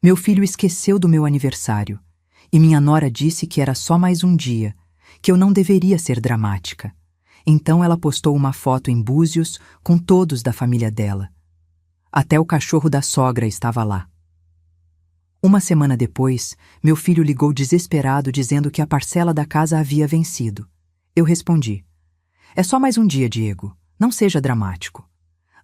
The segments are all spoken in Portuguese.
Meu filho esqueceu do meu aniversário, e minha nora disse que era só mais um dia, que eu não deveria ser dramática. Então ela postou uma foto em Búzios com todos da família dela. Até o cachorro da sogra estava lá. Uma semana depois, meu filho ligou desesperado dizendo que a parcela da casa havia vencido. Eu respondi: "É só mais um dia, Diego. Não seja dramático.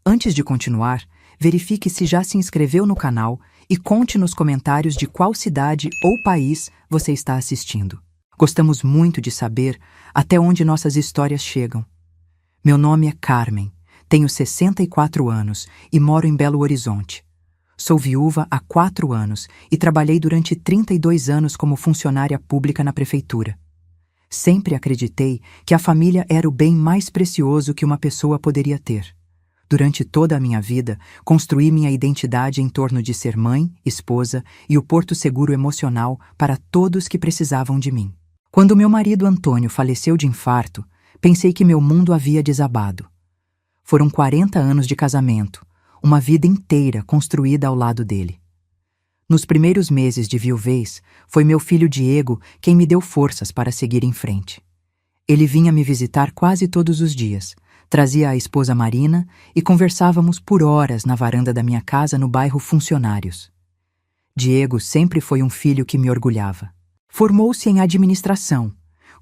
Antes de continuar, verifique se já se inscreveu no canal e conte nos comentários de qual cidade ou país você está assistindo. Gostamos muito de saber até onde nossas histórias chegam. Meu nome é Carmen, tenho 64 anos e moro em Belo Horizonte. Sou viúva há 4 anos e trabalhei durante 32 anos como funcionária pública na prefeitura. Sempre acreditei que a família era o bem mais precioso que uma pessoa poderia ter. Durante toda a minha vida, construí minha identidade em torno de ser mãe, esposa e o porto seguro emocional para todos que precisavam de mim. Quando meu marido Antônio faleceu de infarto, pensei que meu mundo havia desabado. Foram 40 anos de casamento, uma vida inteira construída ao lado dele. Nos primeiros meses de viuvez, foi meu filho Diego quem me deu forças para seguir em frente. Ele vinha me visitar quase todos os dias, trazia a esposa Marina e conversávamos por horas na varanda da minha casa no bairro Funcionários. Diego sempre foi um filho que me orgulhava. Formou-se em administração,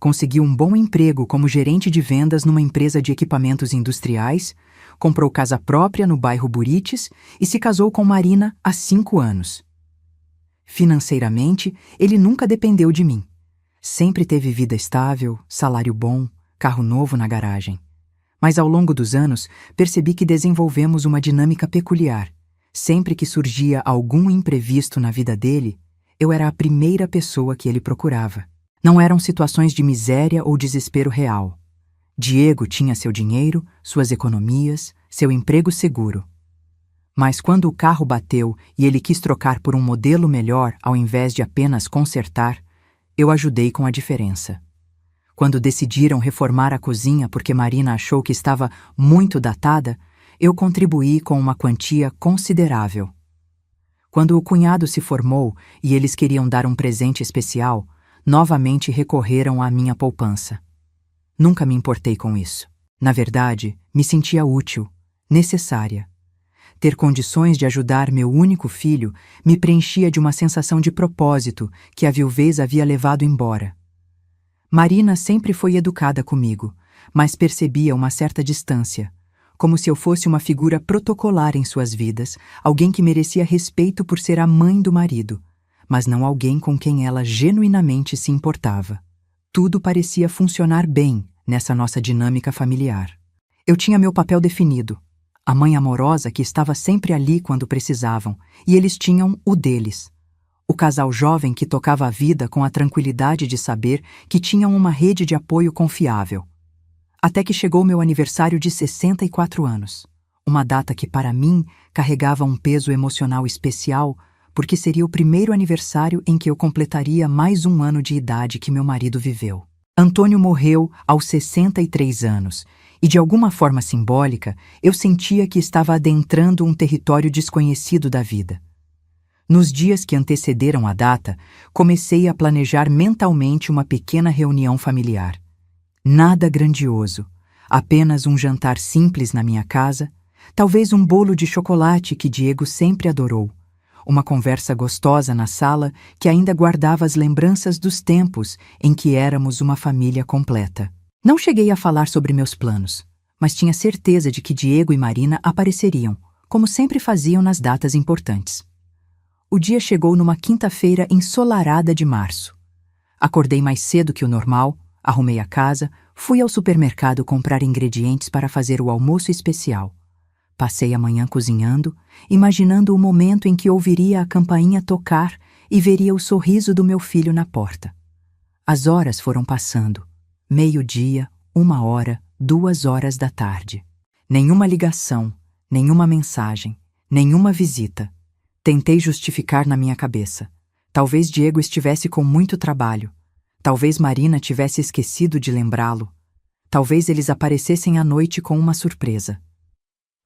conseguiu um bom emprego como gerente de vendas numa empresa de equipamentos industriais, comprou casa própria no bairro Burites e se casou com Marina há 5 anos. Financeiramente, ele nunca dependeu de mim. Sempre teve vida estável, salário bom, carro novo na garagem. Mas ao longo dos anos, percebi que desenvolvemos uma dinâmica peculiar. Sempre que surgia algum imprevisto na vida dele, eu era a primeira pessoa que ele procurava. Não eram situações de miséria ou desespero real. Diego tinha seu dinheiro, suas economias, seu emprego seguro. Mas quando o carro bateu e ele quis trocar por um modelo melhor ao invés de apenas consertar, eu ajudei com a diferença. Quando decidiram reformar a cozinha porque Marina achou que estava muito datada, eu contribuí com uma quantia considerável. Quando o cunhado se formou e eles queriam dar um presente especial, novamente recorreram à minha poupança. Nunca me importei com isso. Na verdade, me sentia útil, necessária. Ter condições de ajudar meu único filho me preenchia de uma sensação de propósito que a viuvez havia levado embora. Marina sempre foi educada comigo, mas percebia uma certa distância, como se eu fosse uma figura protocolar em suas vidas, alguém que merecia respeito por ser a mãe do marido, mas não alguém com quem ela genuinamente se importava. Tudo parecia funcionar bem nessa nossa dinâmica familiar. Eu tinha meu papel definido, a mãe amorosa que estava sempre ali quando precisavam, e eles tinham o deles. O casal jovem que tocava a vida com a tranquilidade de saber que tinham uma rede de apoio confiável. Até que chegou meu aniversário de 64 anos, uma data que para mim carregava um peso emocional especial, porque seria o primeiro aniversário em que eu completaria mais um ano de idade que meu marido viveu. Antônio morreu aos 63 anos, e de alguma forma simbólica, eu sentia que estava adentrando um território desconhecido da vida. Nos dias que antecederam a data, comecei a planejar mentalmente uma pequena reunião familiar. Nada grandioso, apenas um jantar simples na minha casa, talvez um bolo de chocolate que Diego sempre adorou, uma conversa gostosa na sala que ainda guardava as lembranças dos tempos em que éramos uma família completa. Não cheguei a falar sobre meus planos, mas tinha certeza de que Diego e Marina apareceriam, como sempre faziam nas datas importantes. O dia chegou numa quinta-feira ensolarada de março. Acordei mais cedo que o normal, arrumei a casa, fui ao supermercado comprar ingredientes para fazer o almoço especial. Passei a manhã cozinhando, imaginando o momento em que ouviria a campainha tocar e veria o sorriso do meu filho na porta. As horas foram passando. 12:00, 1h, 2h da tarde. Nenhuma ligação, nenhuma mensagem, nenhuma visita. Tentei justificar na minha cabeça. Talvez Diego estivesse com muito trabalho. Talvez Marina tivesse esquecido de lembrá-lo. Talvez eles aparecessem à noite com uma surpresa.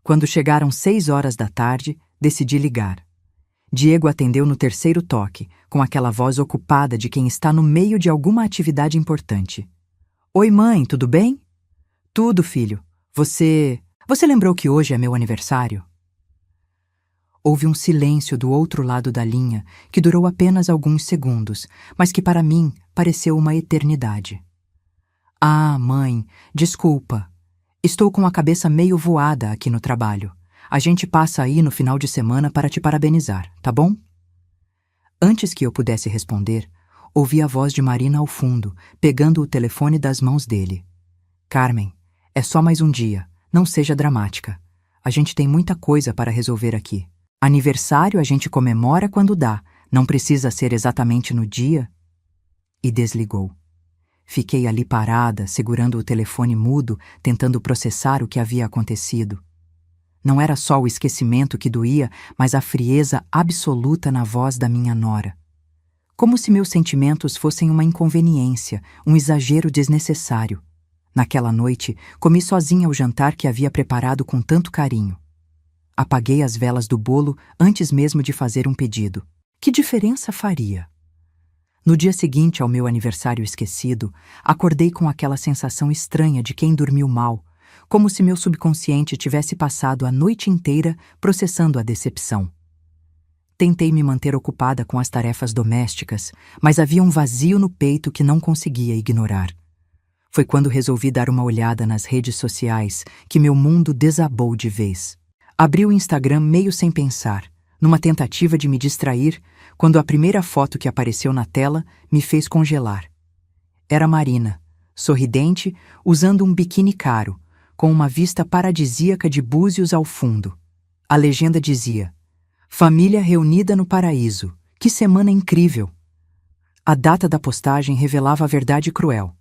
Quando chegaram 6 horas da tarde, decidi ligar. Diego atendeu no terceiro toque, com aquela voz ocupada de quem está no meio de alguma atividade importante. Oi, mãe, tudo bem? Tudo, filho. Você lembrou que hoje é meu aniversário? Houve um silêncio do outro lado da linha que durou apenas alguns segundos, mas que para mim pareceu uma eternidade. Ah, mãe, desculpa. Estou com a cabeça meio voada aqui no trabalho. A gente passa aí no final de semana para te parabenizar, tá bom? Antes que eu pudesse responder, ouvi a voz de Marina ao fundo, pegando o telefone das mãos dele. Carmen, é só mais um dia, não seja dramática. A gente tem muita coisa para resolver aqui. Aniversário a gente comemora quando dá, não precisa ser exatamente no dia. E desligou. Fiquei ali parada, segurando o telefone mudo, tentando processar o que havia acontecido. Não era só o esquecimento que doía, mas a frieza absoluta na voz da minha nora. Como se meus sentimentos fossem uma inconveniência, um exagero desnecessário. Naquela noite, comi sozinha o jantar que havia preparado com tanto carinho. Apaguei as velas do bolo antes mesmo de fazer um pedido. Que diferença faria? No dia seguinte ao meu aniversário esquecido, acordei com aquela sensação estranha de quem dormiu mal, como se meu subconsciente tivesse passado a noite inteira processando a decepção. Tentei me manter ocupada com as tarefas domésticas, mas havia um vazio no peito que não conseguia ignorar. Foi quando resolvi dar uma olhada nas redes sociais que meu mundo desabou de vez. Abri o Instagram meio sem pensar, numa tentativa de me distrair, quando a primeira foto que apareceu na tela me fez congelar. Era Marina, sorridente, usando um biquíni caro, com uma vista paradisíaca de Búzios ao fundo. A legenda dizia: "Família reunida no paraíso. Que semana incrível!" A data da postagem revelava a verdade cruel.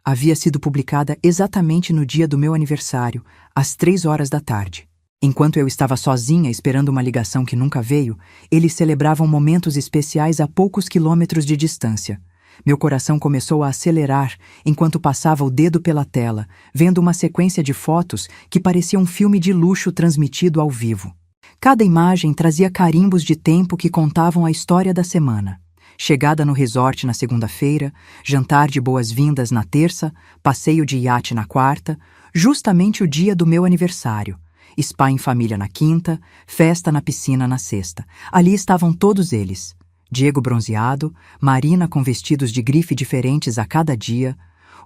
Havia sido publicada exatamente no dia do meu aniversário, às 3 horas da tarde. Enquanto eu estava sozinha esperando uma ligação que nunca veio, eles celebravam momentos especiais a poucos quilômetros de distância. Meu coração começou a acelerar enquanto passava o dedo pela tela, vendo uma sequência de fotos que parecia um filme de luxo transmitido ao vivo. Cada imagem trazia carimbos de tempo que contavam a história da semana. Chegada no resort na segunda-feira, jantar de boas-vindas na terça, passeio de iate na quarta, justamente o dia do meu aniversário. Spa em família na quinta, festa na piscina na sexta. Ali estavam todos eles. Diego bronzeado, Marina com vestidos de grife diferentes a cada dia,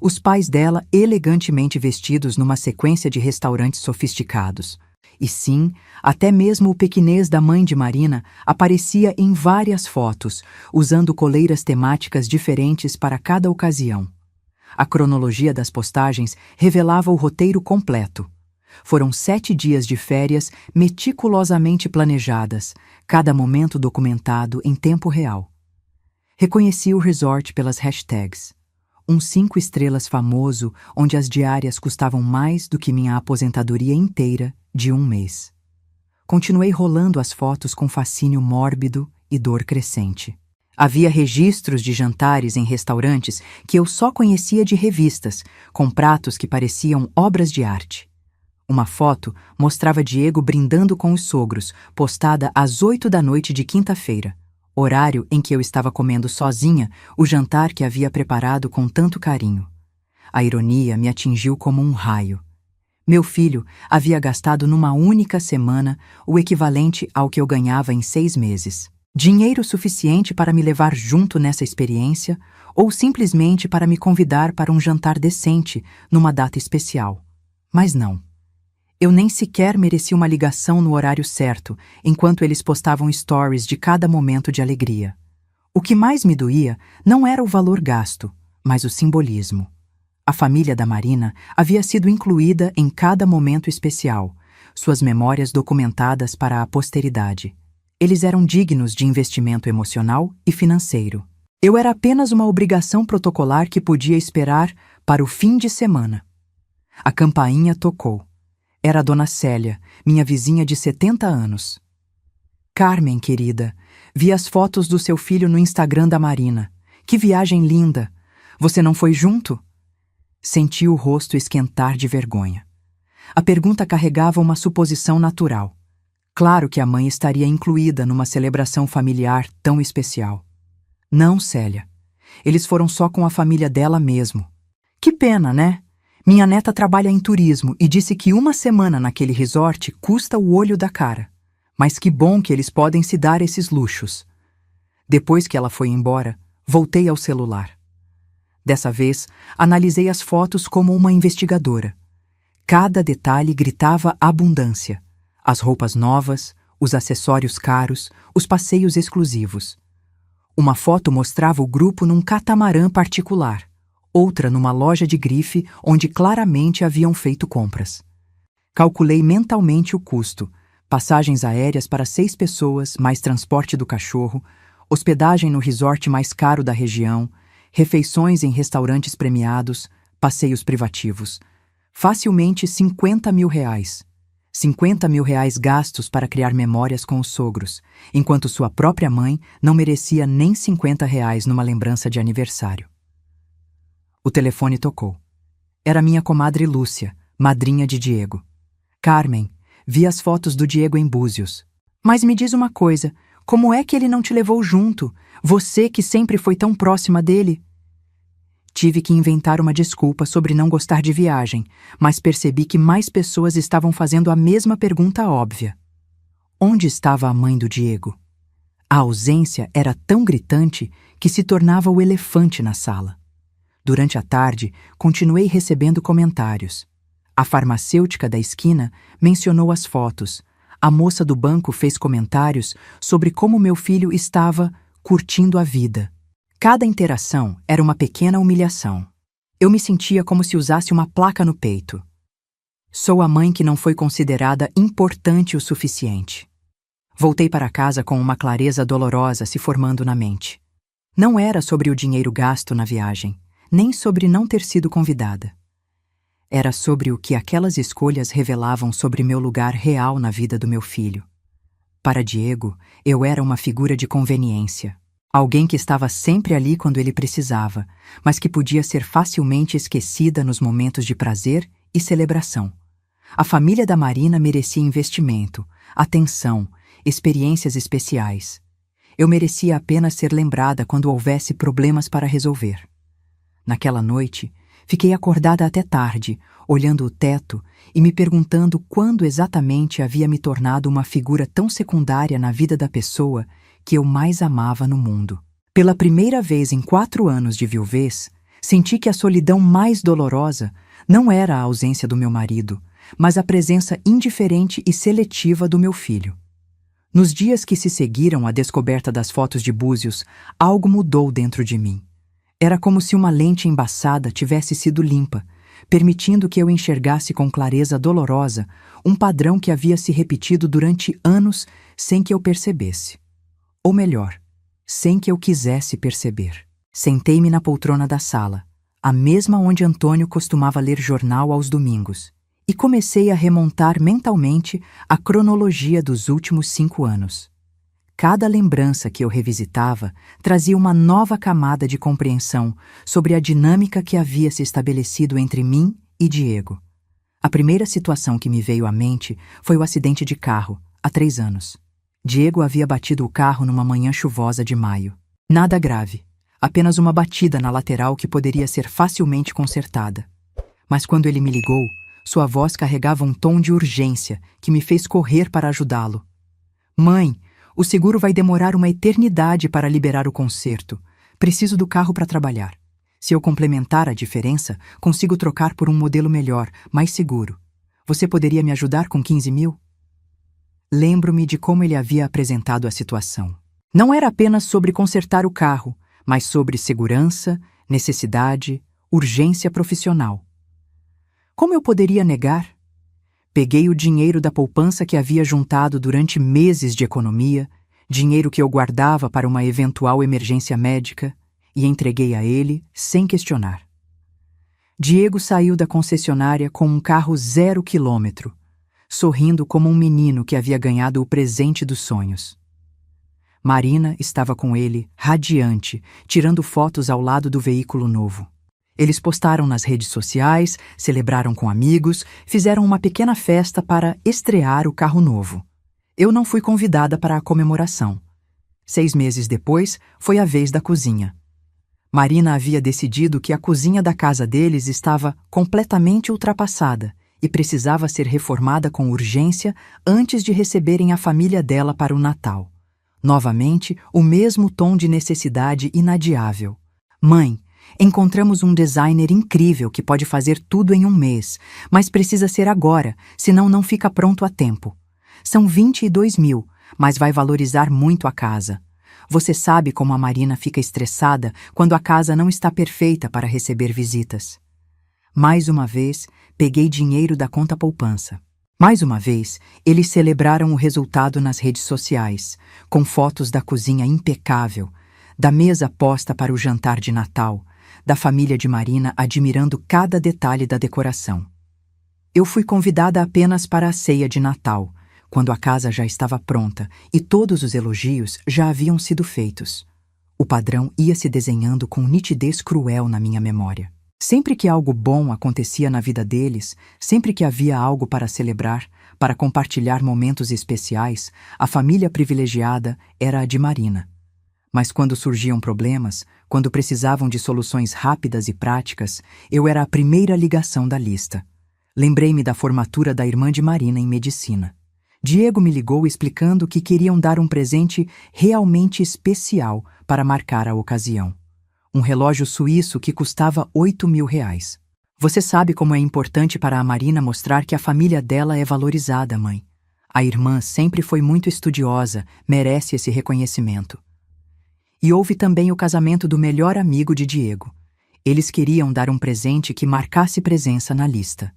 os pais dela elegantemente vestidos numa sequência de restaurantes sofisticados. E sim, até mesmo o pequenês da mãe de Marina aparecia em várias fotos, usando coleiras temáticas diferentes para cada ocasião. A cronologia das postagens revelava o roteiro completo. Foram 7 dias de férias meticulosamente planejadas, cada momento documentado em tempo real. Reconheci o resort pelas hashtags. Um 5 estrelas famoso onde as diárias custavam mais do que minha aposentadoria inteira de um mês. Continuei rolando as fotos com fascínio mórbido e dor crescente. Havia registros de jantares em restaurantes que eu só conhecia de revistas, com pratos que pareciam obras de arte. Uma foto mostrava Diego brindando com os sogros, postada às 8 da noite de quinta-feira, horário em que eu estava comendo sozinha o jantar que havia preparado com tanto carinho. A ironia me atingiu como um raio. Meu filho havia gastado numa única semana o equivalente ao que eu ganhava em 6 meses. Dinheiro suficiente para me levar junto nessa experiência ou simplesmente para me convidar para um jantar decente numa data especial. Mas não. Eu nem sequer mereci uma ligação no horário certo, enquanto eles postavam stories de cada momento de alegria. O que mais me doía não era o valor gasto, mas o simbolismo. A família da Marina havia sido incluída em cada momento especial, suas memórias documentadas para a posteridade. Eles eram dignos de investimento emocional e financeiro. Eu era apenas uma obrigação protocolar que podia esperar para o fim de semana. A campainha tocou. Era a dona Célia, minha vizinha de 70 anos. Carmen, querida, vi as fotos do seu filho no Instagram da Marina. Que viagem linda! Você não foi junto? Senti o rosto esquentar de vergonha. A pergunta carregava uma suposição natural. Claro que a mãe estaria incluída numa celebração familiar tão especial. Não, Célia. Eles foram só com a família dela mesmo. Que pena, né? Minha neta trabalha em turismo e disse que uma semana naquele resort custa o olho da cara. Mas que bom que eles podem se dar esses luxos. Depois que ela foi embora, voltei ao celular. Dessa vez, analisei as fotos como uma investigadora. Cada detalhe gritava abundância. As roupas novas, os acessórios caros, os passeios exclusivos. Uma foto mostrava o grupo num catamarã particular, outra numa loja de grife onde claramente haviam feito compras. Calculei mentalmente o custo: passagens aéreas para 6 pessoas, mais transporte do cachorro, hospedagem no resort mais caro da região, refeições em restaurantes premiados, passeios privativos. Facilmente R$ 50.000. R$ 50.000 gastos para criar memórias com os sogros, enquanto sua própria mãe não merecia nem R$ 50 numa lembrança de aniversário. O telefone tocou. Era minha comadre Lúcia, madrinha de Diego. Carmen, vi as fotos do Diego em Búzios. Mas me diz uma coisa, como é que ele não te levou junto? Você que sempre foi tão próxima dele. Tive que inventar uma desculpa sobre não gostar de viagem, mas percebi que mais pessoas estavam fazendo a mesma pergunta óbvia. Onde estava a mãe do Diego? A ausência era tão gritante que se tornava o elefante na sala. Durante a tarde, continuei recebendo comentários. A farmacêutica da esquina mencionou as fotos. A moça do banco fez comentários sobre como meu filho estava curtindo a vida. Cada interação era uma pequena humilhação. Eu me sentia como se usasse uma placa no peito. Sou a mãe que não foi considerada importante o suficiente. Voltei para casa com uma clareza dolorosa se formando na mente. Não era sobre o dinheiro gasto na viagem, nem sobre não ter sido convidada. Era sobre o que aquelas escolhas revelavam sobre meu lugar real na vida do meu filho. Para Diego, eu era uma figura de conveniência. Alguém que estava sempre ali quando ele precisava, mas que podia ser facilmente esquecida nos momentos de prazer e celebração. A família da Marina merecia investimento, atenção, experiências especiais. Eu merecia apenas ser lembrada quando houvesse problemas para resolver. Naquela noite, fiquei acordada até tarde, olhando o teto e me perguntando quando exatamente havia me tornado uma figura tão secundária na vida da pessoa que eu mais amava no mundo. Pela primeira vez em 4 anos de viuvez, senti que a solidão mais dolorosa não era a ausência do meu marido, mas a presença indiferente e seletiva do meu filho. Nos dias que se seguiram à descoberta das fotos de Búzios, algo mudou dentro de mim. Era como se uma lente embaçada tivesse sido limpa, permitindo que eu enxergasse com clareza dolorosa um padrão que havia se repetido durante anos sem que eu percebesse. Ou melhor, sem que eu quisesse perceber. Sentei-me na poltrona da sala, a mesma onde Antônio costumava ler jornal aos domingos, e comecei a remontar mentalmente a cronologia dos últimos 5 anos. Cada lembrança que eu revisitava trazia uma nova camada de compreensão sobre a dinâmica que havia se estabelecido entre mim e Diego. A primeira situação que me veio à mente foi o acidente de carro, há 3 anos. Diego havia batido o carro numa manhã chuvosa de maio. Nada grave, apenas uma batida na lateral que poderia ser facilmente consertada. Mas quando ele me ligou, sua voz carregava um tom de urgência que me fez correr para ajudá-lo. Mãe, o seguro vai demorar uma eternidade para liberar o conserto. Preciso do carro para trabalhar. Se eu complementar a diferença, consigo trocar por um modelo melhor, mais seguro. Você poderia me ajudar com 15.000? Lembro-me de como ele havia apresentado a situação. Não era apenas sobre consertar o carro, mas sobre segurança, necessidade, urgência profissional. Como eu poderia negar? Peguei o dinheiro da poupança que havia juntado durante meses de economia, dinheiro que eu guardava para uma eventual emergência médica, e entreguei a ele sem questionar. Diego saiu da concessionária com um carro 0 quilômetro, sorrindo como um menino que havia ganhado o presente dos sonhos. Marina estava com ele, radiante, tirando fotos ao lado do veículo novo. Eles postaram nas redes sociais, celebraram com amigos, fizeram uma pequena festa para estrear o carro novo. Eu não fui convidada para a comemoração. 6 meses depois, foi a vez da cozinha. Marina havia decidido que a cozinha da casa deles estava completamente ultrapassada e precisava ser reformada com urgência antes de receberem a família dela para o Natal. Novamente, o mesmo tom de necessidade inadiável. Mãe, encontramos um designer incrível que pode fazer tudo em um mês, mas precisa ser agora, senão não fica pronto a tempo. São 22 mil, mas vai valorizar muito a casa. Você sabe como a Marina fica estressada quando a casa não está perfeita para receber visitas. Mais uma vez, peguei dinheiro da conta poupança. Mais uma vez, eles celebraram o resultado nas redes sociais, com fotos da cozinha impecável, da mesa posta para o jantar de Natal, da família de Marina admirando cada detalhe da decoração. Eu fui convidada apenas para a ceia de Natal, quando a casa já estava pronta e todos os elogios já haviam sido feitos. O padrão ia se desenhando com nitidez cruel na minha memória. Sempre que algo bom acontecia na vida deles, sempre que havia algo para celebrar, para compartilhar momentos especiais, a família privilegiada era a de Marina. Mas quando surgiam problemas, quando precisavam de soluções rápidas e práticas, eu era a primeira ligação da lista. Lembrei-me da formatura da irmã de Marina em medicina. Diego me ligou explicando que queriam dar um presente realmente especial para marcar a ocasião. Um relógio suíço que custava 8 mil reais. Você sabe como é importante para a Marina mostrar que a família dela é valorizada, mãe. A irmã sempre foi muito estudiosa, merece esse reconhecimento. E houve também o casamento do melhor amigo de Diego. Eles queriam dar um presente que marcasse presença na lista.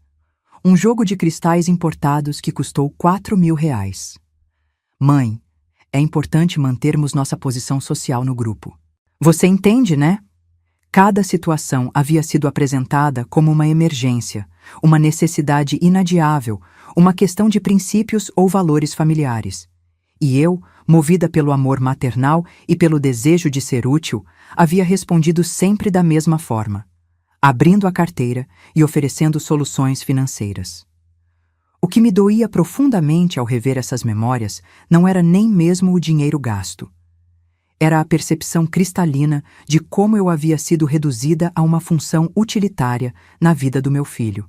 Um jogo de cristais importados que custou 4 mil reais. Mãe, é importante mantermos nossa posição social no grupo. Você entende, né? Cada situação havia sido apresentada como uma emergência, uma necessidade inadiável, uma questão de princípios ou valores familiares. E eu, movida pelo amor maternal e pelo desejo de ser útil, havia respondido sempre da mesma forma, abrindo a carteira e oferecendo soluções financeiras. O que me doía profundamente ao rever essas memórias não era nem mesmo o dinheiro gasto. Era a percepção cristalina de como eu havia sido reduzida a uma função utilitária na vida do meu filho.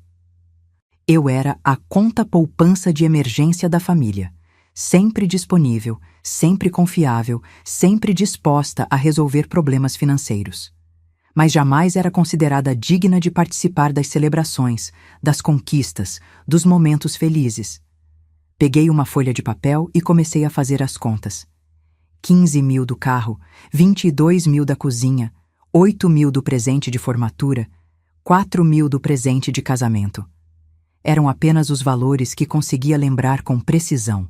Eu era a conta poupança de emergência da família, sempre disponível, sempre confiável, sempre disposta a resolver problemas financeiros. Mas jamais era considerada digna de participar das celebrações, das conquistas, dos momentos felizes. Peguei uma folha de papel e comecei a fazer as contas. 15 mil do carro, 22 mil da cozinha, 8 mil do presente de formatura, 4 mil do presente de casamento. Eram apenas os valores que conseguia lembrar com precisão.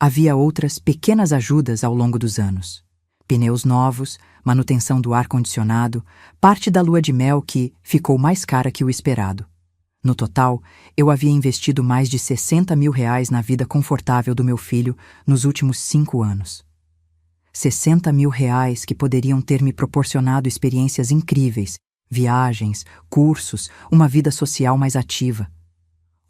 Havia outras pequenas ajudas ao longo dos anos. Pneus novos, manutenção do ar-condicionado, parte da lua de mel que ficou mais cara que o esperado. No total, eu havia investido mais de 60 mil reais na vida confortável do meu filho nos últimos 5 anos. 60 mil reais que poderiam ter me proporcionado experiências incríveis, viagens, cursos, uma vida social mais ativa.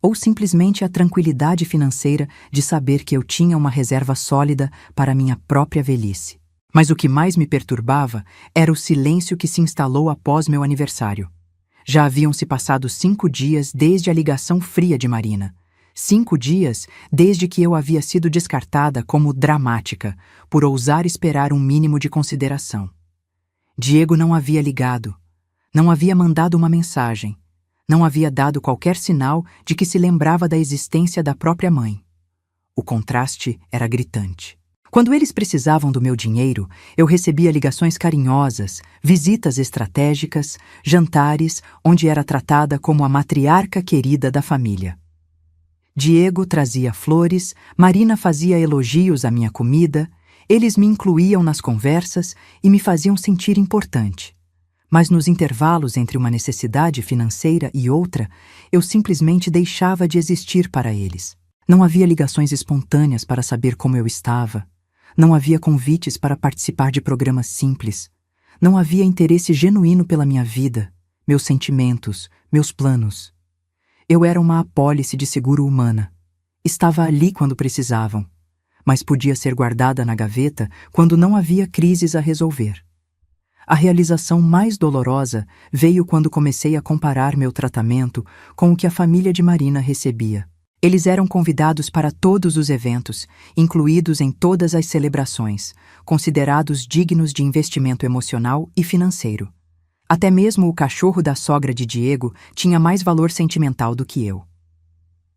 Ou simplesmente a tranquilidade financeira de saber que eu tinha uma reserva sólida para minha própria velhice. Mas o que mais me perturbava era o silêncio que se instalou após meu aniversário. Já haviam se passado 5 dias desde a ligação fria de Marina. 5 dias desde que eu havia sido descartada como dramática, por ousar esperar um mínimo de consideração. Diego não havia ligado, não havia mandado uma mensagem, não havia dado qualquer sinal de que se lembrava da existência da própria mãe. O contraste era gritante. Quando eles precisavam do meu dinheiro, eu recebia ligações carinhosas, visitas estratégicas, jantares onde era tratada como a matriarca querida da família. Diego trazia flores, Marina fazia elogios à minha comida, eles me incluíam nas conversas e me faziam sentir importante. Mas nos intervalos entre uma necessidade financeira e outra, eu simplesmente deixava de existir para eles. Não havia ligações espontâneas para saber como eu estava. Não havia convites para participar de programas simples. Não havia interesse genuíno pela minha vida, meus sentimentos, meus planos. Eu era uma apólice de seguro humana. Estava ali quando precisavam, mas podia ser guardada na gaveta quando não havia crises a resolver. A realização mais dolorosa veio quando comecei a comparar meu tratamento com o que a família de Marina recebia. Eles eram convidados para todos os eventos, incluídos em todas as celebrações, considerados dignos de investimento emocional e financeiro. Até mesmo o cachorro da sogra de Diego tinha mais valor sentimental do que eu.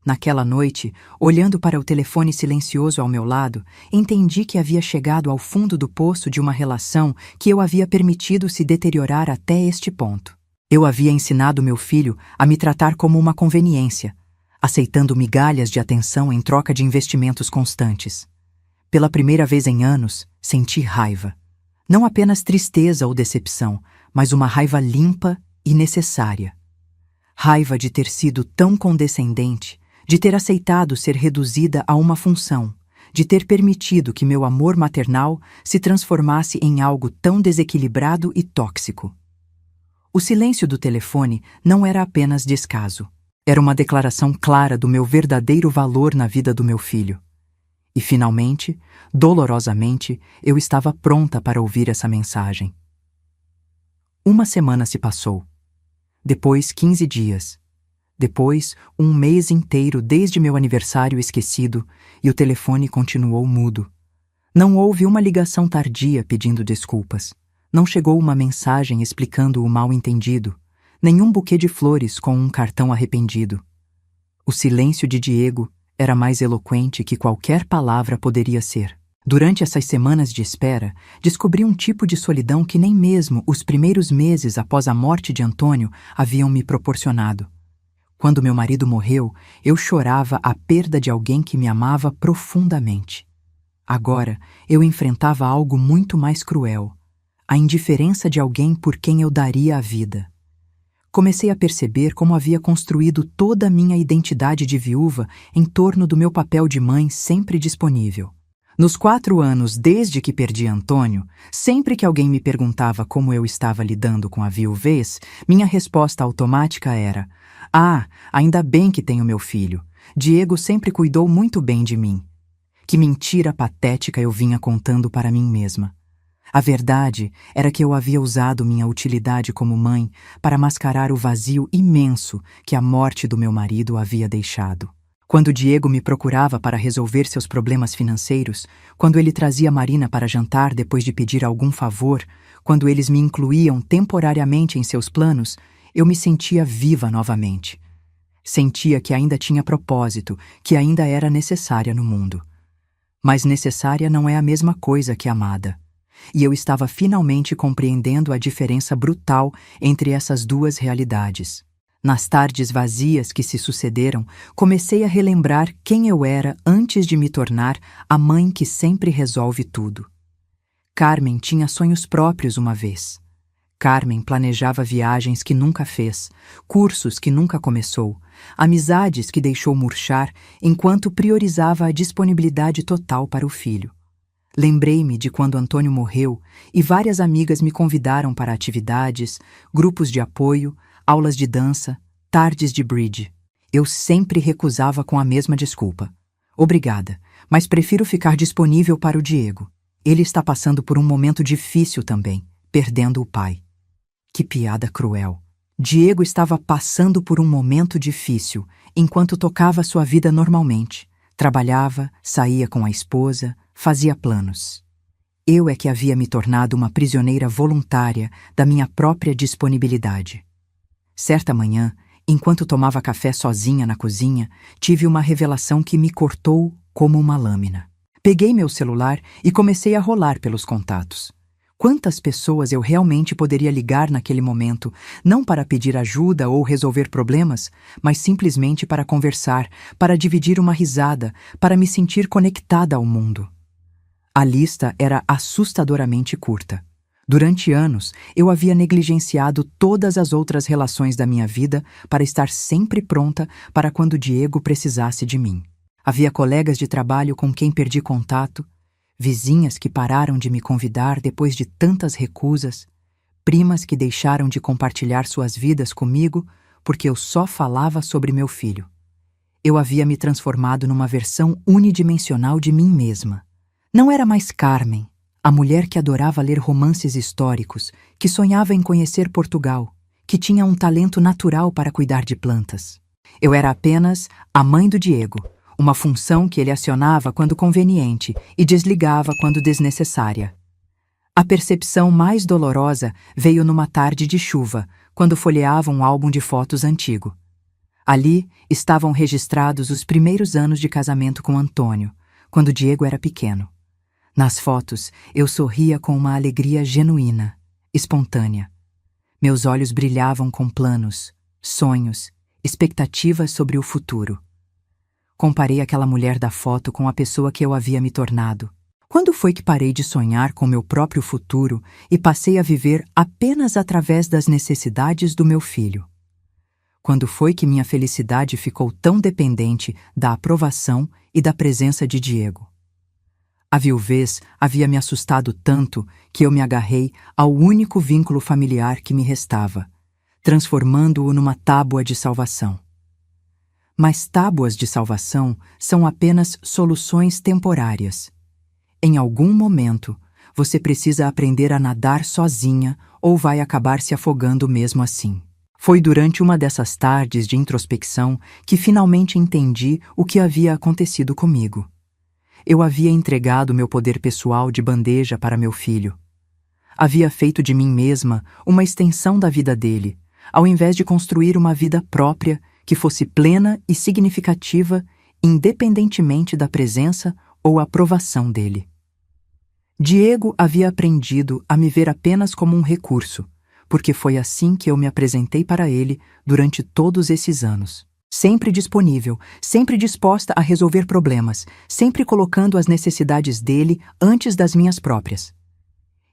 Naquela noite, olhando para o telefone silencioso ao meu lado, entendi que havia chegado ao fundo do poço de uma relação que eu havia permitido se deteriorar até este ponto. Eu havia ensinado meu filho a me tratar como uma conveniência, aceitando migalhas de atenção em troca de investimentos constantes. Pela primeira vez em anos, senti raiva. Não apenas tristeza ou decepção, mas uma raiva limpa e necessária. Raiva de ter sido tão condescendente, de ter aceitado ser reduzida a uma função, de ter permitido que meu amor maternal se transformasse em algo tão desequilibrado e tóxico. O silêncio do telefone não era apenas descaso. Era uma declaração clara do meu verdadeiro valor na vida do meu filho. E, finalmente, dolorosamente, eu estava pronta para ouvir essa mensagem. Uma semana se passou. Depois 15 dias. Depois, um mês inteiro desde meu aniversário esquecido, e o telefone continuou mudo. Não houve uma ligação tardia pedindo desculpas. Não chegou uma mensagem explicando o mal-entendido. Nenhum buquê de flores com um cartão arrependido. O silêncio de Diego era mais eloquente que qualquer palavra poderia ser. Durante essas semanas de espera, descobri um tipo de solidão que nem mesmo os primeiros meses após a morte de Antônio haviam me proporcionado. Quando meu marido morreu, eu chorava a perda de alguém que me amava profundamente. Agora, eu enfrentava algo muito mais cruel: a indiferença de alguém por quem eu daria a vida. Comecei a perceber como havia construído toda a minha identidade de viúva em torno do meu papel de mãe sempre disponível. Nos 4 anos desde que perdi Antônio, sempre que alguém me perguntava como eu estava lidando com a viuvez, minha resposta automática era: "Ah, ainda bem que tenho meu filho. Diego sempre cuidou muito bem de mim." Que mentira patética eu vinha contando para mim mesma. A verdade era que eu havia usado minha utilidade como mãe para mascarar o vazio imenso que a morte do meu marido havia deixado. Quando Diego me procurava para resolver seus problemas financeiros, quando ele trazia Marina para jantar depois de pedir algum favor, quando eles me incluíam temporariamente em seus planos, eu me sentia viva novamente. Sentia que ainda tinha propósito, que ainda era necessária no mundo. Mas necessária não é a mesma coisa que amada. E eu estava finalmente compreendendo a diferença brutal entre essas duas realidades. Nas tardes vazias que se sucederam, comecei a relembrar quem eu era antes de me tornar a mãe que sempre resolve tudo. Carmen tinha sonhos próprios uma vez. Carmen planejava viagens que nunca fez, cursos que nunca começou, amizades que deixou murchar enquanto priorizava a disponibilidade total para o filho. Lembrei-me de quando Antônio morreu e várias amigas me convidaram para atividades, grupos de apoio, aulas de dança, tardes de bridge. Eu sempre recusava com a mesma desculpa. "Obrigada, mas prefiro ficar disponível para o Diego. Ele está passando por um momento difícil também, perdendo o pai." Que piada cruel. Diego estava passando por um momento difícil, enquanto tocava sua vida normalmente. Trabalhava, saía com a esposa, fazia planos. Eu é que havia me tornado uma prisioneira voluntária da minha própria disponibilidade. Certa manhã, enquanto tomava café sozinha na cozinha, tive uma revelação que me cortou como uma lâmina. Peguei meu celular e comecei a rolar pelos contatos. Quantas pessoas eu realmente poderia ligar naquele momento, não para pedir ajuda ou resolver problemas, mas simplesmente para conversar, para dividir uma risada, para me sentir conectada ao mundo? A lista era assustadoramente curta. Durante anos, eu havia negligenciado todas as outras relações da minha vida para estar sempre pronta para quando Diego precisasse de mim. Havia colegas de trabalho com quem perdi contato, vizinhas que pararam de me convidar depois de tantas recusas, primas que deixaram de compartilhar suas vidas comigo porque eu só falava sobre meu filho. Eu havia me transformado numa versão unidimensional de mim mesma. Não era mais Carmen, a mulher que adorava ler romances históricos, que sonhava em conhecer Portugal, que tinha um talento natural para cuidar de plantas. Eu era apenas a mãe do Diego, uma função que ele acionava quando conveniente e desligava quando desnecessária. A percepção mais dolorosa veio numa tarde de chuva, quando folheava um álbum de fotos antigo. Ali estavam registrados os primeiros anos de casamento com Antônio, quando Diego era pequeno. Nas fotos, eu sorria com uma alegria genuína, espontânea. Meus olhos brilhavam com planos, sonhos, expectativas sobre o futuro. Comparei aquela mulher da foto com a pessoa que eu havia me tornado. Quando foi que parei de sonhar com meu próprio futuro e passei a viver apenas através das necessidades do meu filho? Quando foi que minha felicidade ficou tão dependente da aprovação e da presença de Diego? A viuvez havia me assustado tanto que eu me agarrei ao único vínculo familiar que me restava, transformando-o numa tábua de salvação. Mas tábuas de salvação são apenas soluções temporárias. Em algum momento, você precisa aprender a nadar sozinha ou vai acabar se afogando mesmo assim. Foi durante uma dessas tardes de introspecção que finalmente entendi o que havia acontecido comigo. Eu havia entregado meu poder pessoal de bandeja para meu filho. Havia feito de mim mesma uma extensão da vida dele, ao invés de construir uma vida própria que fosse plena e significativa, independentemente da presença ou aprovação dele. Diego havia aprendido a me ver apenas como um recurso, porque foi assim que eu me apresentei para ele durante todos esses anos. Sempre disponível, sempre disposta a resolver problemas, sempre colocando as necessidades dele antes das minhas próprias.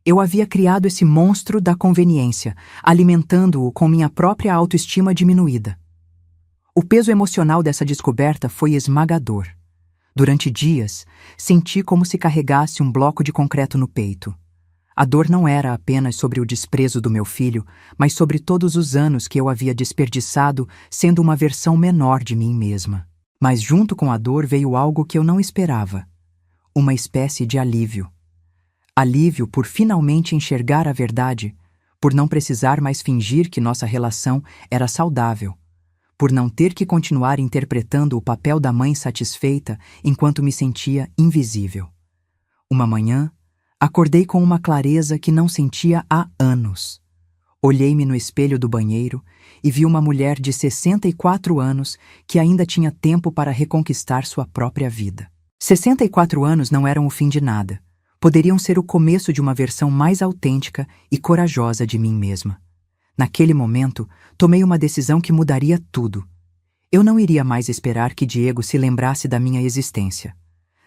Eu havia criado esse monstro da conveniência, alimentando-o com minha própria autoestima diminuída. O peso emocional dessa descoberta foi esmagador. Durante dias, senti como se carregasse um bloco de concreto no peito. A dor não era apenas sobre o desprezo do meu filho, mas sobre todos os anos que eu havia desperdiçado sendo uma versão menor de mim mesma. Mas junto com a dor veio algo que eu não esperava. Uma espécie de alívio. Alívio por finalmente enxergar a verdade, por não precisar mais fingir que nossa relação era saudável, por não ter que continuar interpretando o papel da mãe satisfeita enquanto me sentia invisível. Uma manhã, acordei com uma clareza que não sentia há anos. Olhei-me no espelho do banheiro e vi uma mulher de 64 anos que ainda tinha tempo para reconquistar sua própria vida. 64 anos não eram o fim de nada. Poderiam ser o começo de uma versão mais autêntica e corajosa de mim mesma. Naquele momento, tomei uma decisão que mudaria tudo. Eu não iria mais esperar que Diego se lembrasse da minha existência.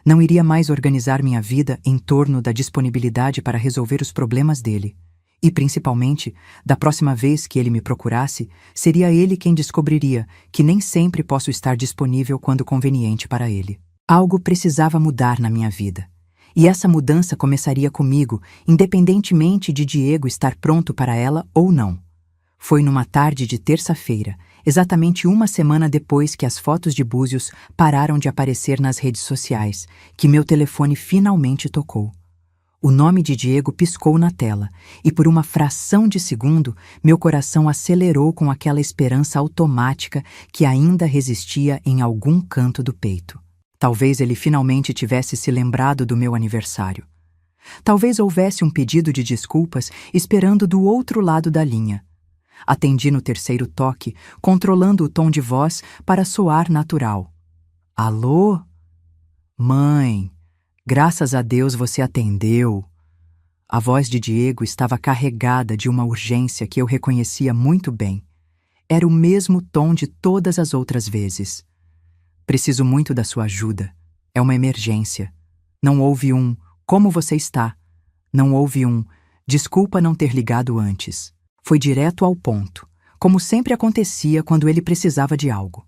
Não iria mais organizar minha vida em torno da disponibilidade para resolver os problemas dele. E, principalmente, da próxima vez que ele me procurasse, seria ele quem descobriria que nem sempre posso estar disponível quando conveniente para ele. Algo precisava mudar na minha vida. E essa mudança começaria comigo, independentemente de Diego estar pronto para ela ou não. Foi numa tarde de terça-feira, exatamente uma semana depois que as fotos de Búzios pararam de aparecer nas redes sociais, que meu telefone finalmente tocou. O nome de Diego piscou na tela, e por uma fração de segundo, meu coração acelerou com aquela esperança automática que ainda resistia em algum canto do peito. Talvez ele finalmente tivesse se lembrado do meu aniversário. Talvez houvesse um pedido de desculpas esperando do outro lado da linha. Atendi no terceiro toque, controlando o tom de voz para soar natural. Alô? Mãe, graças a Deus você atendeu. A voz de Diego estava carregada de uma urgência que eu reconhecia muito bem. Era o mesmo tom de todas as outras vezes. Preciso muito da sua ajuda. É uma emergência. Não houve um "como você está?". Não houve um "desculpa não ter ligado antes". Foi direto ao ponto, como sempre acontecia quando ele precisava de algo.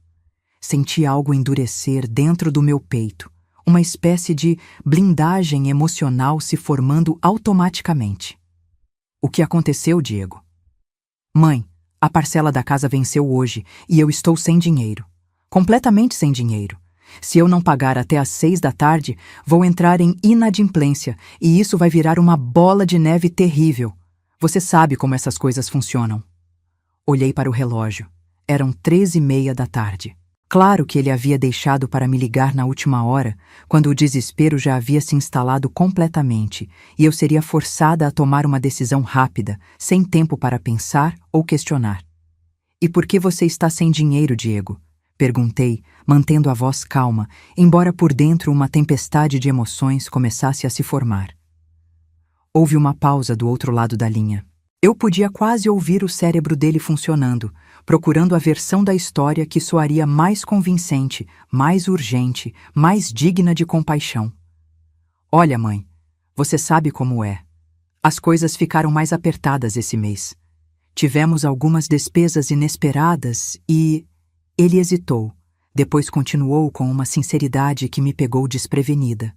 Senti algo endurecer dentro do meu peito, uma espécie de blindagem emocional se formando automaticamente. O que aconteceu, Diego? Mãe, a parcela da casa venceu hoje e eu estou sem dinheiro. Completamente sem dinheiro. Se eu não pagar até às 6 da tarde, vou entrar em inadimplência e isso vai virar uma bola de neve terrível. Você sabe como essas coisas funcionam. Olhei para o relógio. Eram 13h30 da tarde. Claro que ele havia deixado para me ligar na última hora, quando o desespero já havia se instalado completamente e eu seria forçada a tomar uma decisão rápida, sem tempo para pensar ou questionar. E por que você está sem dinheiro, Diego? Perguntei, mantendo a voz calma, embora por dentro uma tempestade de emoções começasse a se formar. Houve uma pausa do outro lado da linha. Eu podia quase ouvir o cérebro dele funcionando, procurando a versão da história que soaria mais convincente, mais urgente, mais digna de compaixão. Olha, mãe, você sabe como é. As coisas ficaram mais apertadas esse mês. Tivemos algumas despesas inesperadas e... Ele hesitou, depois continuou com uma sinceridade que me pegou desprevenida.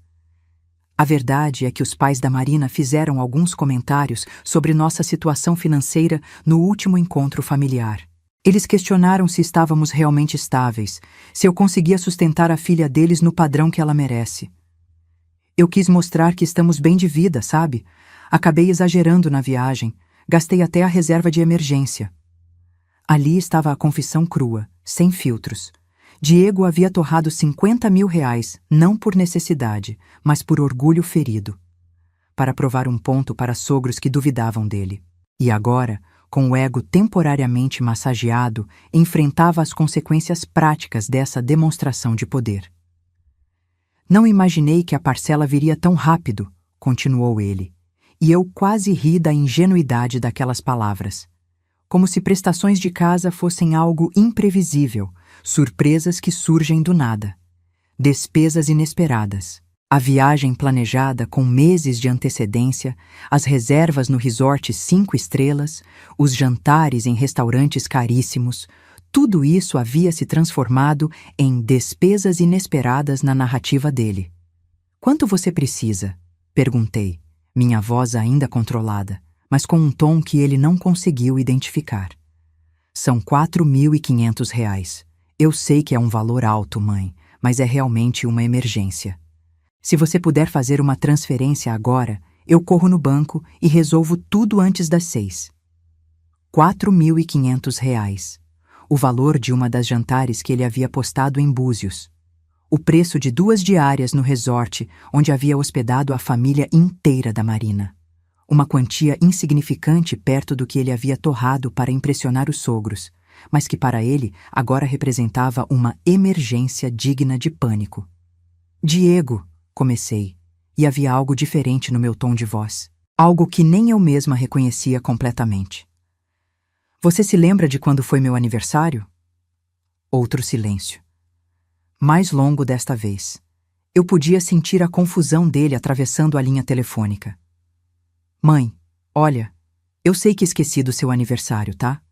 A verdade é que os pais da Marina fizeram alguns comentários sobre nossa situação financeira no último encontro familiar. Eles questionaram se estávamos realmente estáveis, se eu conseguia sustentar a filha deles no padrão que ela merece. Eu quis mostrar que estamos bem de vida, sabe? Acabei exagerando na viagem, gastei até a reserva de emergência. Ali estava a confissão crua, sem filtros. Diego havia torrado R$ 50.000, não por necessidade, mas por orgulho ferido, para provar um ponto para sogros que duvidavam dele. E agora, com o ego temporariamente massageado, enfrentava as consequências práticas dessa demonstração de poder. Não imaginei que a parcela viria tão rápido, continuou ele, e eu quase ri da ingenuidade daquelas palavras. Como se prestações de casa fossem algo imprevisível, surpresas que surgem do nada. Despesas inesperadas. A viagem planejada com meses de antecedência, as reservas no resort 5 estrelas, os jantares em restaurantes caríssimos, tudo isso havia se transformado em despesas inesperadas na narrativa dele. Quanto você precisa? Perguntei, minha voz ainda controlada, mas com um tom que ele não conseguiu identificar. São R$ 4.500. Eu sei que é um valor alto, mãe, mas é realmente uma emergência. Se você puder fazer uma transferência agora, eu corro no banco e resolvo tudo antes das 6. R$ 4.500. O valor de uma das jantares que ele havia postado em Búzios. O preço de 2 diárias no resort, onde havia hospedado a família inteira da Marina. Uma quantia insignificante perto do que ele havia torrado para impressionar os sogros, mas que para ele agora representava uma emergência digna de pânico. Diego, comecei, e havia algo diferente no meu tom de voz, algo que nem eu mesma reconhecia completamente. Você se lembra de quando foi meu aniversário? Outro silêncio. Mais longo desta vez. Eu podia sentir a confusão dele atravessando a linha telefônica. Mãe, olha, eu sei que esqueci do seu aniversário, tá?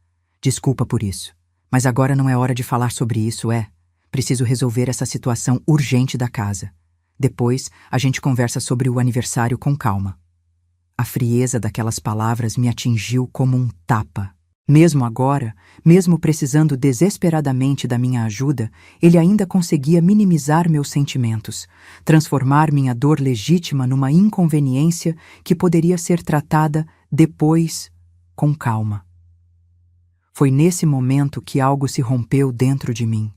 Desculpa por isso, mas agora não é hora de falar sobre isso, é? Preciso resolver essa situação urgente da casa. Depois, a gente conversa sobre o aniversário com calma. A frieza daquelas palavras me atingiu como um tapa. Mesmo agora, mesmo precisando desesperadamente da minha ajuda, ele ainda conseguia minimizar meus sentimentos, transformar minha dor legítima numa inconveniência que poderia ser tratada depois, com calma. Foi nesse momento que algo se rompeu dentro de mim.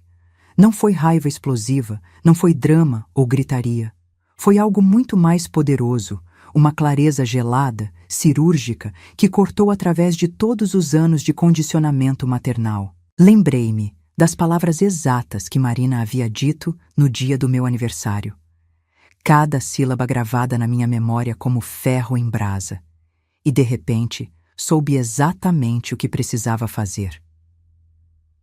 Não foi raiva explosiva, não foi drama ou gritaria. Foi algo muito mais poderoso, uma clareza gelada, cirúrgica, que cortou através de todos os anos de condicionamento maternal. Lembrei-me das palavras exatas que Marina havia dito no dia do meu aniversário. Cada sílaba gravada na minha memória como ferro em brasa. E, de repente, soube exatamente o que precisava fazer.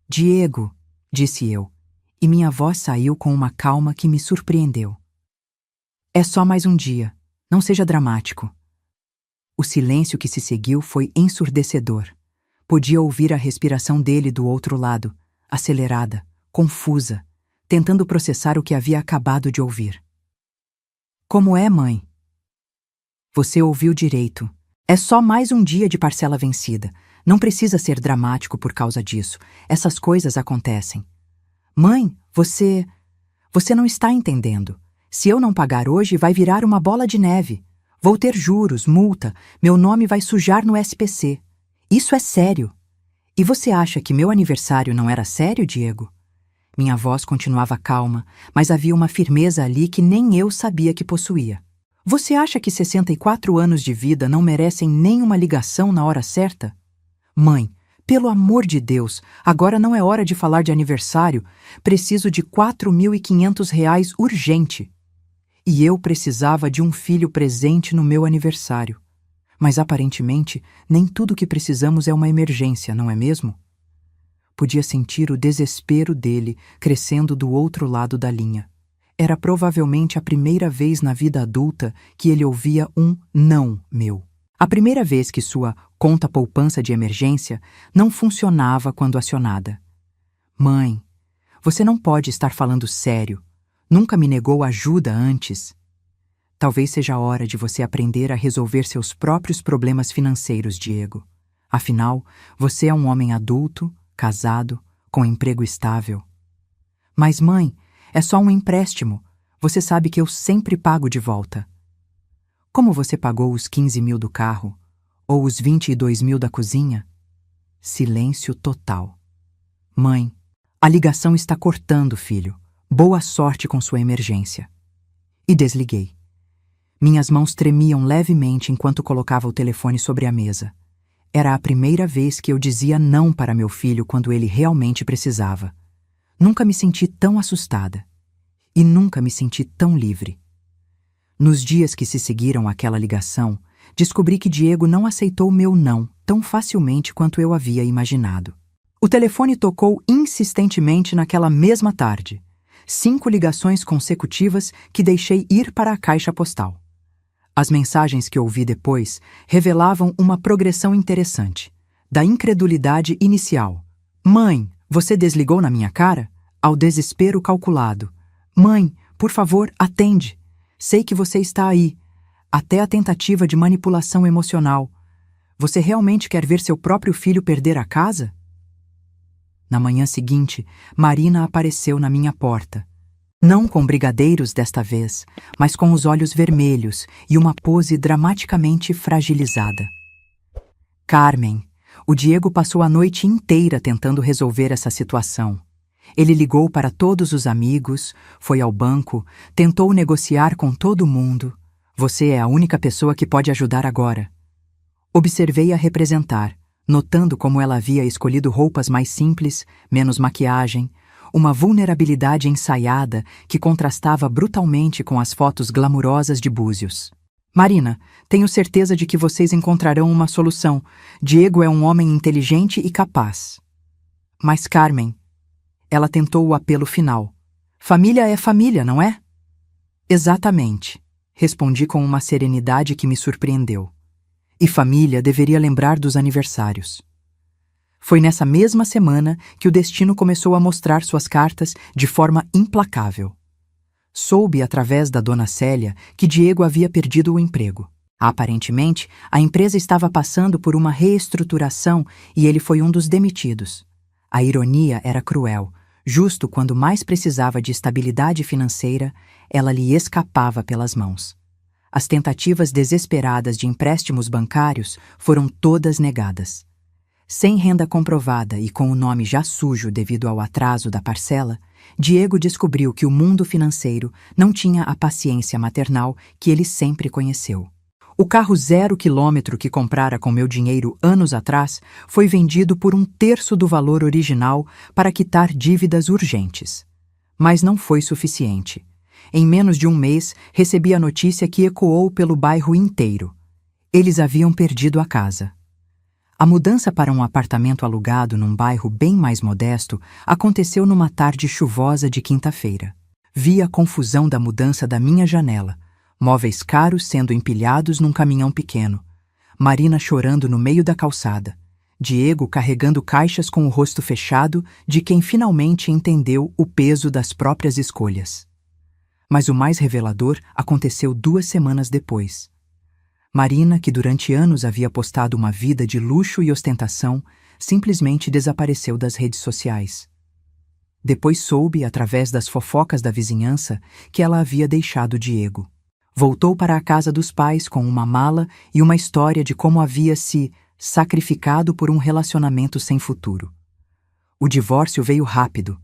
Diego, disse eu, e minha voz saiu com uma calma que me surpreendeu. É só mais um dia. Não seja dramático. O silêncio que se seguiu foi ensurdecedor. Podia ouvir a respiração dele do outro lado, acelerada, confusa, tentando processar o que havia acabado de ouvir. Como é, mãe? Você ouviu direito. É só mais um dia de parcela vencida. Não precisa ser dramático por causa disso. Essas coisas acontecem. Mãe, você não está entendendo. Se eu não pagar hoje, vai virar uma bola de neve. Vou ter juros, multa, meu nome vai sujar no SPC. Isso é sério. E você acha que meu aniversário não era sério, Diego? Minha voz continuava calma, mas havia uma firmeza ali que nem eu sabia que possuía. Você acha que 64 anos de vida não merecem nem uma ligação na hora certa? Mãe, pelo amor de Deus, agora não é hora de falar de aniversário. Preciso de R$ 4.500 urgente. E eu precisava de um filho presente no meu aniversário. Mas aparentemente, nem tudo o que precisamos é uma emergência, não é mesmo? Podia sentir o desespero dele crescendo do outro lado da linha. Era provavelmente a primeira vez na vida adulta que ele ouvia um não meu. A primeira vez que sua conta poupança de emergência não funcionava quando acionada. Mãe, você não pode estar falando sério. Nunca me negou ajuda antes. Talvez seja a hora de você aprender a resolver seus próprios problemas financeiros, Diego. Afinal, você é um homem adulto, casado, com emprego estável. Mas, mãe, é só um empréstimo. Você sabe que eu sempre pago de volta. Como você pagou os 15 mil do carro? Ou os 22 mil da cozinha? Silêncio total. Mãe, a ligação está cortando, filho. Boa sorte com sua emergência. E desliguei. Minhas mãos tremiam levemente enquanto colocava o telefone sobre a mesa. Era a primeira vez que eu dizia não para meu filho quando ele realmente precisava. Nunca me senti tão assustada. E nunca me senti tão livre. Nos dias que se seguiram àquela ligação, descobri que Diego não aceitou meu não tão facilmente quanto eu havia imaginado. O telefone tocou insistentemente naquela mesma tarde. 5 ligações consecutivas que deixei ir para a caixa postal. As mensagens que ouvi depois revelavam uma progressão interessante. Da incredulidade inicial. Mãe, você desligou na minha cara? Ao desespero calculado. Mãe, por favor, atende. Sei que você está aí. Até a tentativa de manipulação emocional. Você realmente quer ver seu próprio filho perder a casa? Na manhã seguinte, Marina apareceu na minha porta. Não com brigadeiros desta vez, mas com os olhos vermelhos e uma pose dramaticamente fragilizada. Carmen, o Diego passou a noite inteira tentando resolver essa situação. Ele ligou para todos os amigos, foi ao banco, tentou negociar com todo mundo. Você é a única pessoa que pode ajudar agora. Observei-a representar, notando como ela havia escolhido roupas mais simples, menos maquiagem, uma vulnerabilidade ensaiada que contrastava brutalmente com as fotos glamurosas de Búzios. Marina, tenho certeza de que vocês encontrarão uma solução. Diego é um homem inteligente e capaz. Mas Carmen, ela tentou o apelo final. Família é família, não é? Exatamente, respondi com uma serenidade que me surpreendeu. E família deveria lembrar dos aniversários. Foi nessa mesma semana que o destino começou a mostrar suas cartas de forma implacável. Soube, através da dona Célia, que Diego havia perdido o emprego. Aparentemente, a empresa estava passando por uma reestruturação e ele foi um dos demitidos. A ironia era cruel. Justo quando mais precisava de estabilidade financeira, ela lhe escapava pelas mãos. As tentativas desesperadas de empréstimos bancários foram todas negadas. Sem renda comprovada e com o nome já sujo devido ao atraso da parcela, Diego descobriu que o mundo financeiro não tinha a paciência maternal que ele sempre conheceu. O carro 0 quilômetro que comprara com meu dinheiro anos atrás foi vendido por 1/3 do valor original para quitar dívidas urgentes. Mas não foi suficiente. Em menos de um mês, recebi a notícia que ecoou pelo bairro inteiro. Eles haviam perdido a casa. A mudança para um apartamento alugado num bairro bem mais modesto aconteceu numa tarde chuvosa de quinta-feira. Vi a confusão da mudança da minha janela, móveis caros sendo empilhados num caminhão pequeno, Marina chorando no meio da calçada, Diego carregando caixas com o rosto fechado de quem finalmente entendeu o peso das próprias escolhas. Mas o mais revelador aconteceu 2 semanas depois. Marina, que durante anos havia postado uma vida de luxo e ostentação, simplesmente desapareceu das redes sociais. Depois soube, através das fofocas da vizinhança, que ela havia deixado Diego. Voltou para a casa dos pais com uma mala e uma história de como havia se sacrificado por um relacionamento sem futuro. O divórcio veio rápido.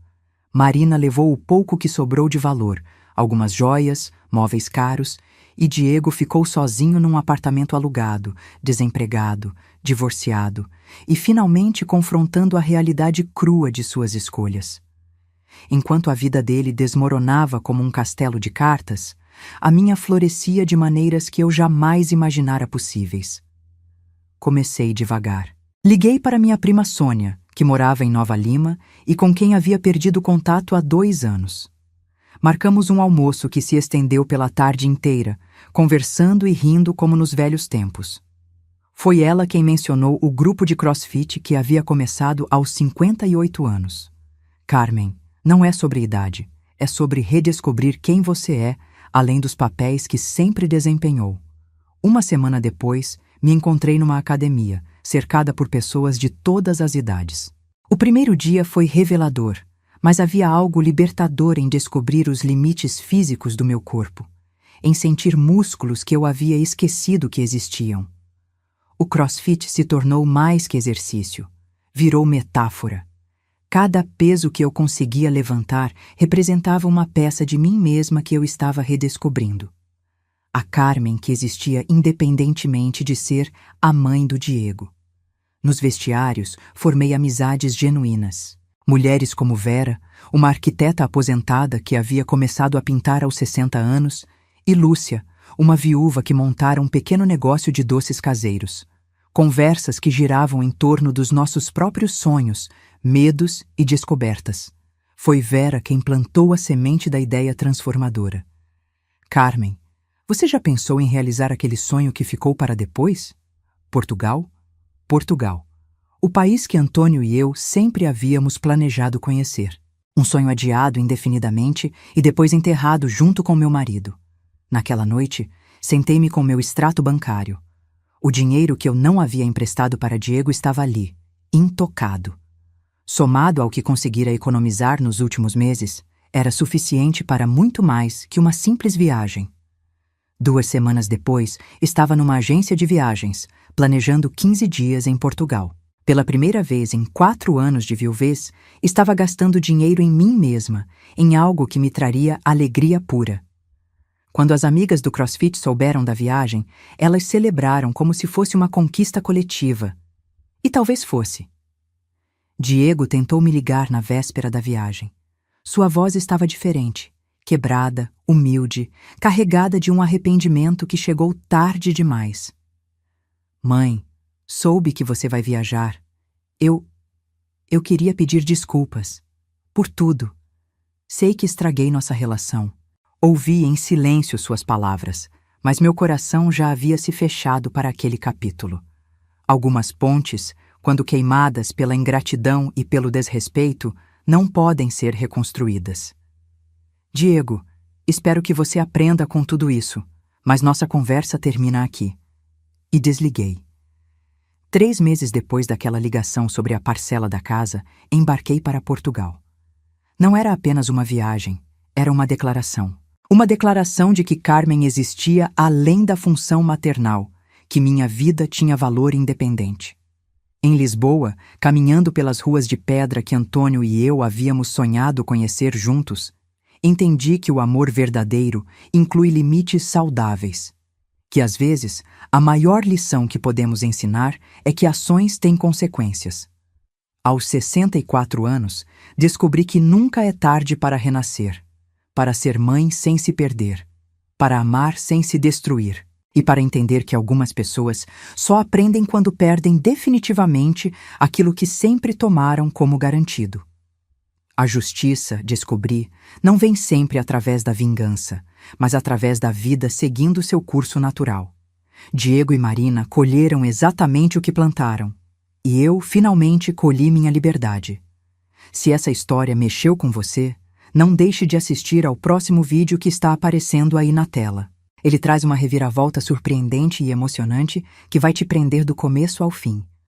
Marina levou o pouco que sobrou de valor, algumas joias, móveis caros, e Diego ficou sozinho num apartamento alugado, desempregado, divorciado e finalmente confrontando a realidade crua de suas escolhas. Enquanto a vida dele desmoronava como um castelo de cartas, a minha florescia de maneiras que eu jamais imaginara possíveis. Comecei devagar. Liguei para minha prima Sônia, que morava em Nova Lima e com quem havia perdido contato há 2 anos. Marcamos um almoço que se estendeu pela tarde inteira, conversando e rindo como nos velhos tempos. Foi ela quem mencionou o grupo de CrossFit que havia começado aos 58 anos. Carmen, não é sobre idade, é sobre redescobrir quem você é, além dos papéis que sempre desempenhou. Uma semana depois, me encontrei numa academia, cercada por pessoas de todas as idades. O primeiro dia foi revelador, mas havia algo libertador em descobrir os limites físicos do meu corpo, em sentir músculos que eu havia esquecido que existiam. O CrossFit se tornou mais que exercício, virou metáfora. Cada peso que eu conseguia levantar representava uma peça de mim mesma que eu estava redescobrindo. A Carmen que existia independentemente de ser a mãe do Diego. Nos vestiários, formei amizades genuínas. Mulheres como Vera, uma arquiteta aposentada que havia começado a pintar aos 60 anos, e Lúcia, uma viúva que montara um pequeno negócio de doces caseiros. Conversas que giravam em torno dos nossos próprios sonhos, medos e descobertas. Foi Vera quem plantou a semente da ideia transformadora. Carmen, você já pensou em realizar aquele sonho que ficou para depois? Portugal? Portugal. O país que Antônio e eu sempre havíamos planejado conhecer. Um sonho adiado indefinidamente e depois enterrado junto com meu marido. Naquela noite, sentei-me com meu extrato bancário. O dinheiro que eu não havia emprestado para Diego estava ali, intocado. Somado ao que conseguira economizar nos últimos meses, era suficiente para muito mais que uma simples viagem. 2 semanas depois, estava numa agência de viagens, planejando 15 dias em Portugal. Pela primeira vez em 4 anos de viuvez, estava gastando dinheiro em mim mesma, em algo que me traria alegria pura. Quando as amigas do CrossFit souberam da viagem, elas celebraram como se fosse uma conquista coletiva. E talvez fosse. Diego tentou me ligar na véspera da viagem. Sua voz estava diferente, quebrada, humilde, carregada de um arrependimento que chegou tarde demais. Mãe, soube que você vai viajar. Eu queria pedir desculpas. Por tudo. Sei que estraguei nossa relação. Ouvi em silêncio suas palavras, mas meu coração já havia se fechado para aquele capítulo. Algumas pontes, quando queimadas pela ingratidão e pelo desrespeito, não podem ser reconstruídas. Diego, espero que você aprenda com tudo isso, mas nossa conversa termina aqui. E desliguei. 3 meses depois daquela ligação sobre a parcela da casa, embarquei para Portugal. Não era apenas uma viagem, era uma declaração. Uma declaração de que Carmen existia além da função maternal, que minha vida tinha valor independente. Em Lisboa, caminhando pelas ruas de pedra que Antônio e eu havíamos sonhado conhecer juntos, entendi que o amor verdadeiro inclui limites saudáveis. Que às vezes, a maior lição que podemos ensinar é que ações têm consequências. Aos 64 anos, descobri que nunca é tarde para renascer, para ser mãe sem se perder, para amar sem se destruir, e para entender que algumas pessoas só aprendem quando perdem definitivamente aquilo que sempre tomaram como garantido. A justiça, descobri, não vem sempre através da vingança, mas através da vida seguindo seu curso natural. Diego e Marina colheram exatamente o que plantaram, e eu finalmente colhi minha liberdade. Se essa história mexeu com você, não deixe de assistir ao próximo vídeo que está aparecendo aí na tela. Ele traz uma reviravolta surpreendente e emocionante que vai te prender do começo ao fim.